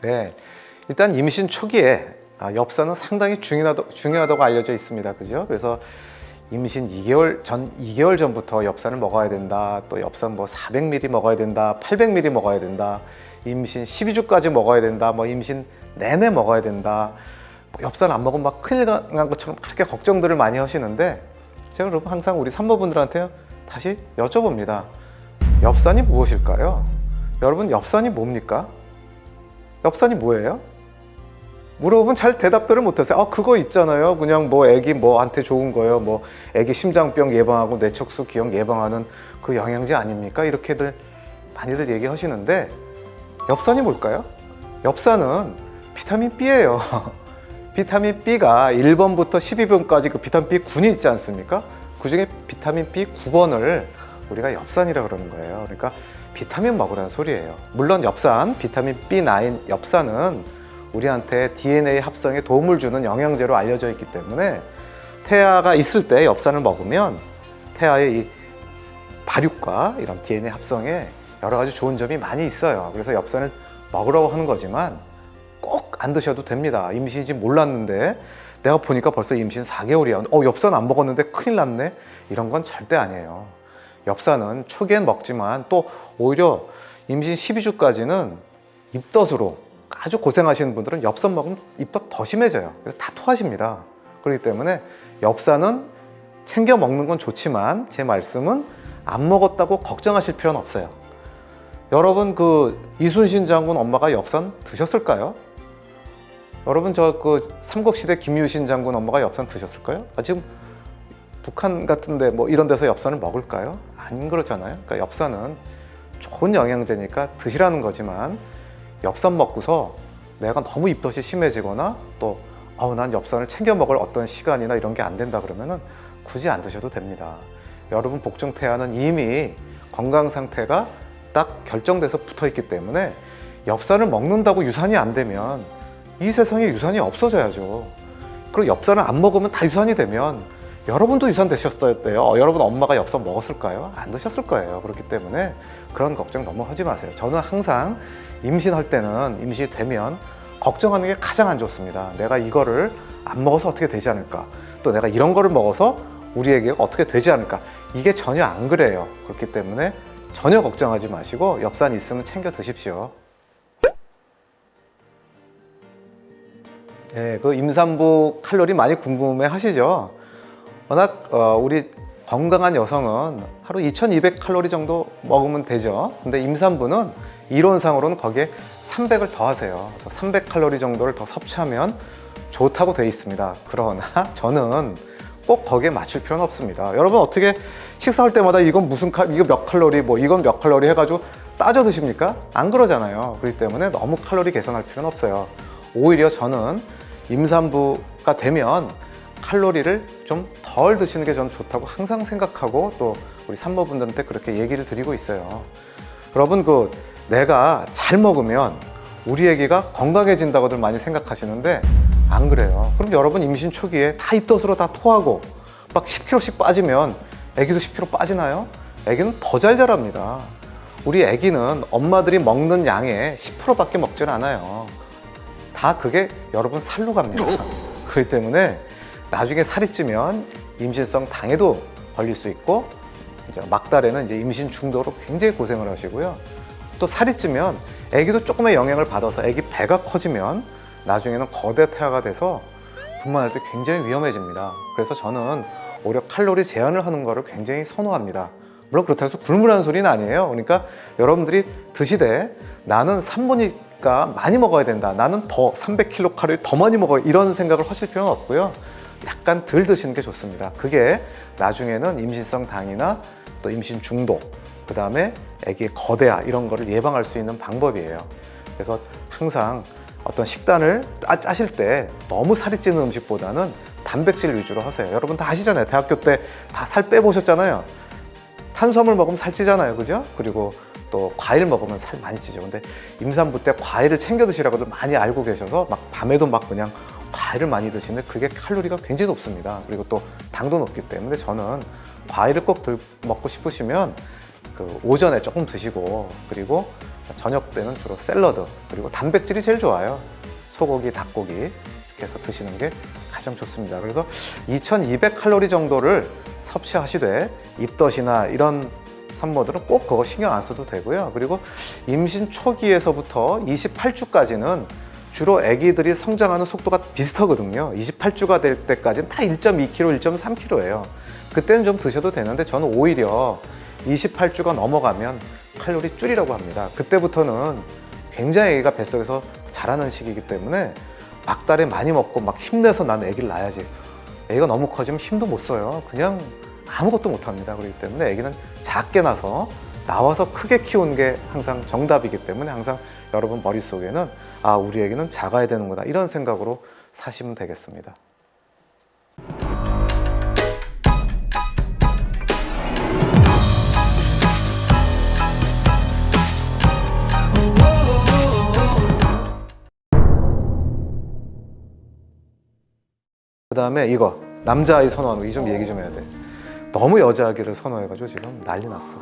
네, 일단 임신 초기에 엽산은 상당히 중요하다고 알려져 있습니다. 그죠? 그래서 임신 2개월 전부터 엽산을 먹어야 된다. 또 엽산 뭐 400ml 먹어야 된다. 800ml 먹어야 된다. 임신 12주까지 먹어야 된다. 뭐 임신 내내 먹어야 된다. 뭐 엽산 안 먹으면 막 큰일 난 것처럼 그렇게 걱정들을 많이 하시는데 제가 여러분 항상 우리 산모분들한테 다시 여쭤봅니다. 엽산이 무엇일까요? 여러분 엽산이 뭡니까? 엽산이 뭐예요? 물어보면 잘 대답들을 못하세요. 그거 있잖아요. 그냥 뭐 애기 뭐한테 좋은 거예요. 뭐 애기 심장병 예방하고 뇌척수 기형 예방하는 그 영양제 아닙니까? 이렇게들 많이들 얘기하시는데 엽산이 뭘까요? 엽산은 비타민 B예요. 비타민 B가 1번부터 12번까지 그 비타민 B 군이 있지 않습니까? 그 중에 비타민 B 9번을 우리가 엽산이라고 그러는 거예요. 그러니까 비타민 먹으라는 소리예요. 물론 엽산, 비타민 B9 엽산은 우리한테 DNA 합성에 도움을 주는 영양제로 알려져 있기 때문에 태아가 있을 때 엽산을 먹으면 태아의 이 발육과 이런 DNA 합성에 여러 가지 좋은 점이 많이 있어요. 그래서 엽산을 먹으라고 하는 거지만 꼭 안 드셔도 됩니다. 임신인지 몰랐는데 내가 보니까 벌써 임신 4개월이야. 엽산 안 먹었는데 큰일 났네. 이런 건 절대 아니에요. 엽산은 초기엔 먹지만 또 오히려 임신 12주까지는 입덧으로 아주 고생하시는 분들은 엽산 먹으면 입덧 더 심해져요. 그래서 다 토하십니다. 그렇기 때문에 엽산은 챙겨 먹는 건 좋지만 제 말씀은 안 먹었다고 걱정하실 필요는 없어요. 여러분 그 이순신 장군 엄마가 엽산 드셨을까요? 여러분 저 그 삼국시대 김유신 장군 엄마가 엽산 드셨을까요? 지금 북한 같은데 뭐 이런 데서 엽산을 먹을까요? 안 그렇잖아요. 그러니까 엽산은 좋은 영양제니까 드시라는 거지만 엽산 먹고서 내가 너무 입덧이 심해지거나 또 난 엽산을 챙겨 먹을 어떤 시간이나 이런 게 안 된다 그러면은 굳이 안 드셔도 됩니다. 여러분 복중 태아는 이미 건강 상태가 딱 결정돼서 붙어 있기 때문에 엽산을 먹는다고 유산이 안 되면 이 세상에 유산이 없어져야죠. 그리고 엽산을 안 먹으면 다 유산이 되면 여러분도 유산 되셨어야 돼요. 여러분 엄마가 엽산 먹었을까요? 안 드셨을 거예요. 그렇기 때문에 그런 걱정 너무 하지 마세요. 저는 항상 임신할 때는 임신이 되면 걱정하는 게 가장 안 좋습니다. 내가 이거를 안 먹어서 어떻게 되지 않을까? 또 내가 이런 거를 먹어서 우리 애기가 어떻게 되지 않을까? 이게 전혀 안 그래요. 그렇기 때문에 전혀 걱정하지 마시고 엽산 있으면 챙겨 드십시오. 네, 그 임산부 칼로리 많이 궁금해 하시죠? 워낙 우리 건강한 여성은 하루 2200칼로리 정도 먹으면 되죠. 근데 임산부는 이론상으로는 거기에 300을 더 하세요. 그래서 300칼로리 정도를 더 섭취하면 좋다고 되어 있습니다. 그러나 저는 꼭 거기에 맞출 필요는 없습니다. 여러분 어떻게 식사할 때마다 이건 이거 몇 칼로리, 뭐 이건 몇 칼로리 해가지고 따져 드십니까? 안 그러잖아요. 그렇기 때문에 너무 칼로리 계산할 필요는 없어요. 오히려 저는 임산부가 되면 칼로리를 좀 덜 드시는 게 저는 좋다고 항상 생각하고 또 우리 산모분들한테 그렇게 얘기를 드리고 있어요. 여러분 내가 잘 먹으면 우리 애기가 건강해진다고들 많이 생각하시는데 안 그래요. 그럼 여러분 임신 초기에 다 입덧으로 다 토하고 막 10kg씩 빠지면 애기도 10kg 빠지나요? 애기는 더 잘 자랍니다. 우리 애기는 엄마들이 먹는 양의 10%밖에 먹질 않아요. 다 그게 여러분 살로 갑니다. 그렇기 때문에 나중에 살이 찌면 임신성 당에도 걸릴 수 있고 이제 막달에는 이제 임신 중도로 굉장히 고생을 하시고요. 또 살이 찌면 아기도 조금의 영향을 받아서 아기 배가 커지면 나중에는 거대 태아가 돼서 분만할 때 굉장히 위험해집니다. 그래서 저는 오히려 칼로리 제한을 하는 거를 굉장히 선호합니다. 물론 그렇다고 해서 굶으라는 소리는 아니에요. 그러니까 여러분들이 드시되 나는 산모니까 많이 먹어야 된다. 나는 더 300kcal 더 많이 먹어요. 이런 생각을 하실 필요는 없고요. 약간 덜 드시는 게 좋습니다. 그게 나중에는 임신성 당이나 또 임신 중도, 그 다음에 아기의 거대화 이런 거를 예방할 수 있는 방법이에요. 그래서 항상 어떤 식단을 짜실 때 너무 살이 찌는 음식보다는 단백질 위주로 하세요. 여러분 다 아시잖아요. 대학교 때 다 살 빼보셨잖아요. 탄수화물 먹으면 살찌잖아요. 그죠? 그리고 또 과일 먹으면 살 많이 찌죠. 근데 임산부 때 과일을 챙겨 드시라고도 많이 알고 계셔서 막 밤에도 막 그냥 과일을 많이 드시는데 그게 칼로리가 굉장히 높습니다. 그리고 또 당도 높기 때문에 저는 과일을 꼭 먹고 싶으시면 그 오전에 조금 드시고 그리고 저녁 때는 주로 샐러드, 그리고 단백질이 제일 좋아요. 소고기, 닭고기 이렇게 해서 드시는 게 가장 좋습니다. 그래서 2200칼로리 정도를 섭취하시되 입덧이나 이런 산모들은 꼭 그거 신경 안 써도 되고요. 그리고 임신 초기에서부터 28주까지는 주로 아기들이 성장하는 속도가 비슷하거든요. 28주가 될 때까지는 다 1.2kg, 1.3kg예요. 그때는 좀 드셔도 되는데 저는 오히려 28주가 넘어가면 칼로리 줄이라고 합니다. 그때부터는 굉장히 아기가 뱃속에서 자라는 시기이기 때문에 막달에 많이 먹고 막 힘내서 난 아기를 낳아야지. 아기가 너무 커지면 힘도 못 써요. 그냥 아무것도 못 합니다. 그렇기 때문에 아기는 작게 나와서 크게 키우는 게 항상 정답이기 때문에 항상 여러분 머릿속에는 아, 우리 아기는 작아야 되는구나 이런 생각으로 사시면 되겠습니다. 그 다음에 이거 남자아이 선호하는 거 이 좀 얘기 좀 해야 돼. 너무 여자아기를 선호해가지고 지금 난리 났어.